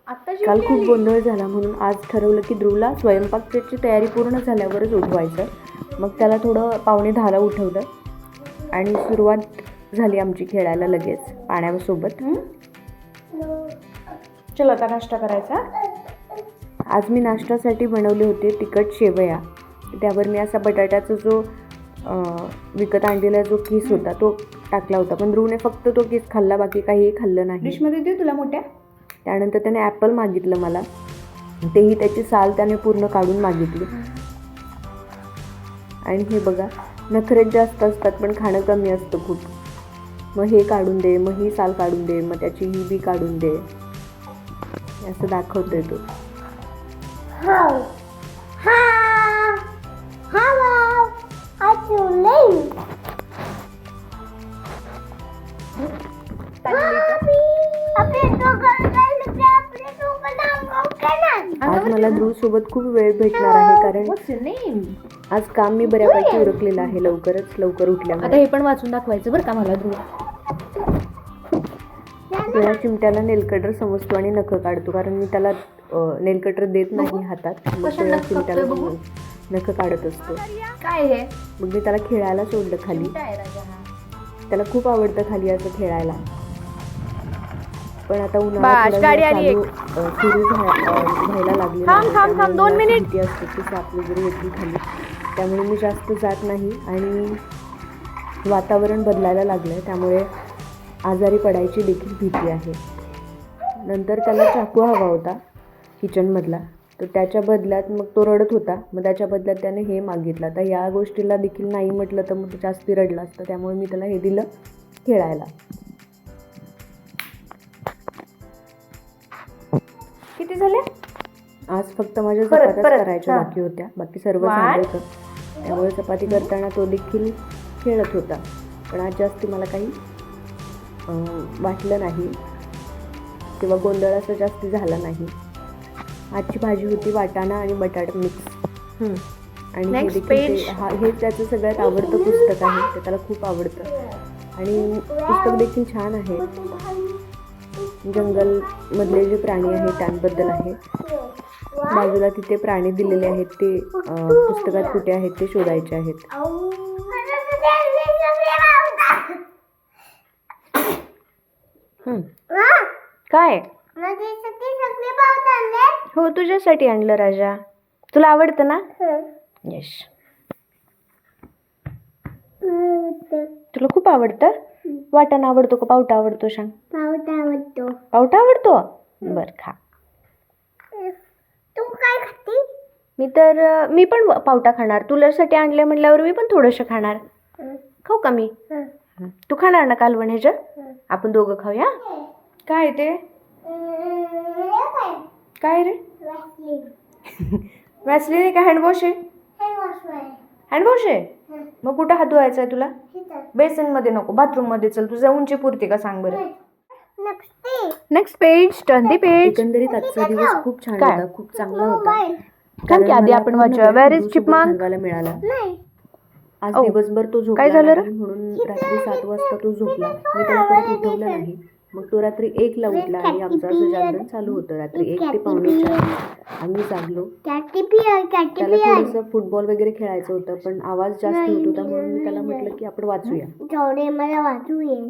काल खूप गोंधळ झाला म्हणून आज ठरवलं की ध्रुवला स्वयंपाकाची तयारी पूर्ण झाल्यावरच उठवायचं. मग त्याला थोडं 9:45ला उठवलं आणि सुरुवात झाली आमची खेळायला लगेच पाण्यासोबत. चल आता नाश्ता करायचा. आज मी नाश्त्यासाठी बनवले होते तिखट शेवया. त्यावर मी असा बटाट्याचा जो विकत आणलेला जो किस होता तो टाकला होता, पण ध्रुवने फक्त तो किस खाल्ला, बाकी काहीही खाल्लं नाही. डिशमध्ये दे तुला मोठ्या. त्यानंतर त्याने ॲपल मागितलं मला, तेही त्याची साल त्याने पूर्ण काढून मागितली. आणि हे बघा, नखरेच जास्त असतात पण खाणं कमी असतं खूप. मग हे काढून दे, मग ही साल काढून दे, मग त्याची ही बी काढून दे, असं दाखवतोय तो. आज मला ध्रुव सोबत खूप वेळ भेटणार आहे, कारण आज काम मी बऱ्यापैकी उरकलेलं आहे लवकर उठल्यामुळे. आता हे पण वाचून दाखवायचं बरं का मला ध्रुव. तेव्हा चिमट्याला नेलकटर समजतो आणि नखं काढतो, कारण मी त्याला नेलकटर देत नाही हातात. मग तेव्हा चिमट्याला नखं काढत असतो. काय हे? मग मी त्याला खेळायला सोडलं खाली. त्याला खूप आवडतं खाली असं खेळायला. पण आता उन्हाळा सुरू व्हायला लागली. 2 मिनिट भीती असते की साप वगैरे येतील खाली, त्यामुळे मी जास्त जात नाही. आणि वातावरण बदलायला लागलं त्यामुळे आजारी पडायची देखील भीती आहे. नंतर त्याला चाकू हवा होता किचनमधला, तर त्याच्या बदल्यात मग तो रडत होता. मग त्याच्या बदल्यात त्याने हे मागितलं. तर या गोष्टीला देखील नाही म्हटलं तर मग जास्ती रडला असतं, त्यामुळे मी त्याला हे दिलं खेळायला. किती झाले? आज फक्त माझ्या चपात्याच करायच्या बाकी होत्या, बाकी सर्व झालं होतं. त्यामुळे चपाती करताना तो देखील खेळत होता. पण आज जास्त मला काही वाटलं नाही किंवा गोंधळ असं जास्त झाला नाही. आजची भाजी होती वाटाणा आणि बटाटा मिक्स. आणि हे त्याचं सगळ्यात आवडतं पुस्तक आहे, ते त्याला खूप आवडतं. आणि पुस्तक देखील छान आहे. जंगलमधले जे प्राणी आहेत त्यांबद्दल आहे. बाजूला तिथे प्राणी दिलेले आहेत, ते पुस्तकात कुठे आहेत ते शोधायचे आहेत. काय? हो, तुझ्यासाठी आणलं राजा. तुला आवडतं ना? यश, तुला खूप आवडतं. वाटाणा आवडतो का पावटा आवडतो? सांग. पावटा आवडतो. बर, खा. तू काय खाते? मी पण पावटा खाणार. तुझ्यासाठी आणले म्हटल्यावर मी पण थोडंसं खाणार. खाऊ का मी? तू खाणार ना कालवण ह्याचं? आपण दोघं खाऊया. काय ते? काय रे? वॅसलीन आहे का हँडवॉश आहे? हँडवॉश आहे. मग कुठं हात धुवायचा आहे तुला? बेसन मध्ये नको, बाथरूम मध्ये. चल, तुझ्या उंची पुरते का सांग बरं. Next page, turn the page. एकंदरीत आजचा दिवस खूप छान होता, खूप चांगला होता. कारण आधी आपण वाचूया. वेअर इज चिपमंक मिळाला. आज दिवसभर तो झोपला काय झालं नाही, म्हणून रात्री 7 वाजता तो झोपला. मी त्याला परत उठवलं नाही. मग तो रात्री 1ला उठला आणि आमचं असं जागरण चालू होतं. रात्री 1 ते 3:45 आम्ही जागलो. त्याला थोडंसं फुटबॉल वगैरे खेळायचं होतं, पण आवाज जास्त होत होता म्हणून मी त्याला म्हटलं की आपण वाचूया. मला वाचू ये.